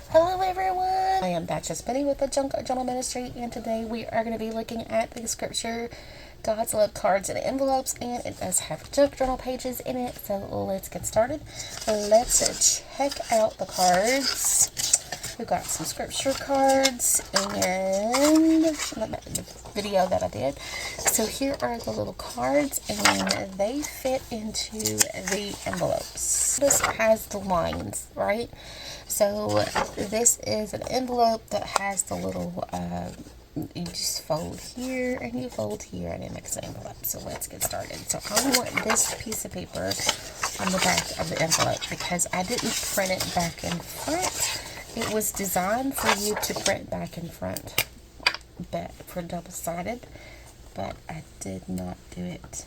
Hello everyone! I am Batches Benny with the Junk Journal Ministry, and today we are going to be looking at the scripture God's Love Cards and Envelopes, and it does have junk journal pages in it, so let's get started. Let's check out the cards. We've got some scripture cards and the video that I did. So here are the little cards, and they fit into the envelopes. This has the lines, right? So this is an envelope that has the little, you just fold here and you fold here and it makes an envelope. So let's get started. So I want this piece of paper on the back of the envelope because I didn't print it back and front. It was designed for you to print back and front, but for double-sided, but I did not do it.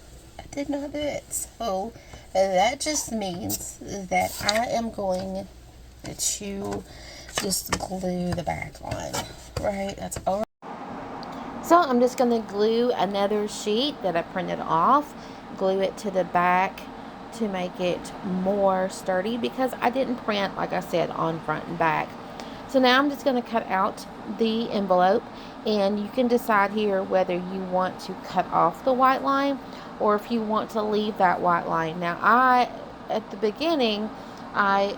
So that just means that I am going to just glue the back on, right? That's all. So I'm just going to glue another sheet that I printed off, glue it to the back to make it more sturdy because I didn't print, like I said, on front and back. So now I'm just going to cut out the envelope, and you can decide here whether you want to cut off the white line or if you want to leave that white line. Now at the beginning, I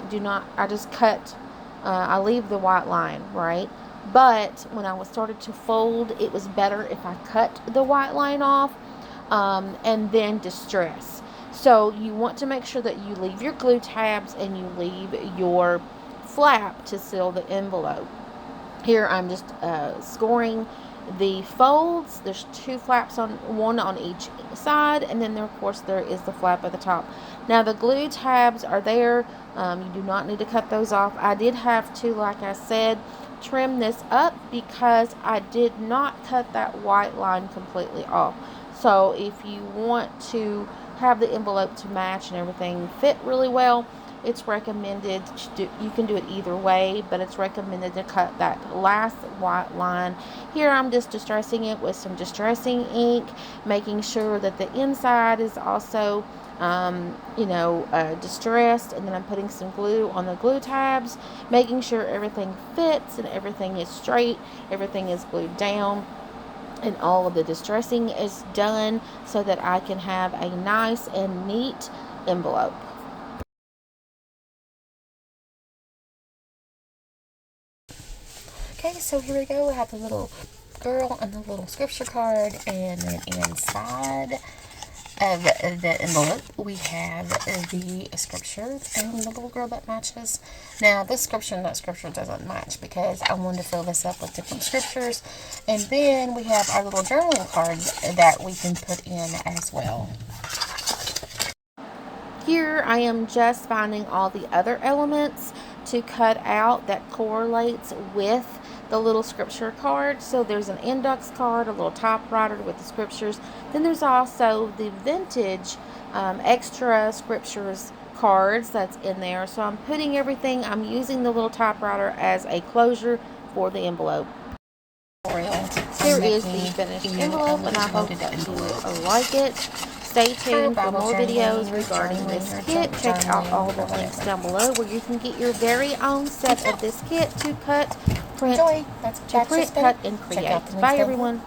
leave the white line, right? But when I started to fold, it was better if I cut the white line off and then distress. So you want to make sure that you leave your glue tabs and you leave your flap to seal the envelope. Here I'm just scoring the folds. There's two flaps, one on each side, and then of course there is the flap at the top. Now the glue tabs are there. You do not need to cut those off. I did have to, like I said, trim this up because I did not cut that white line completely off. So if you want to have the envelope to match and everything fit really well, it's recommended you can do it either way, but it's recommended to cut that last white line. Here I'm just distressing it with some distressing ink, making sure that the inside is also distressed, and then I'm putting some glue on the glue tabs, making sure everything fits and everything is straight, everything is glued down, and all of the distressing is done so that I can have a nice and neat envelope. Okay, so here we go. We have the little girl and the little scripture card, and then inside of the envelope we have the scripture and the little girl that matches. Now this scripture and that scripture doesn't match because I wanted to fill this up with different scriptures, and then we have our little journaling cards that we can put in as well. Here I am just finding all the other elements to cut out that correlates with the little scripture card. So there's an index card, a little typewriter with the scriptures. Then there's also the vintage extra scriptures cards that's in there. So I'm putting everything, I'm using the little typewriter as a closure for the envelope. Here is the finished envelope, and I hope that you like it. Stay tuned for more videos regarding this kit. Check out all the links down below where you can get your very own set of this kit to cut, print, cut, and create. Bye, everyone.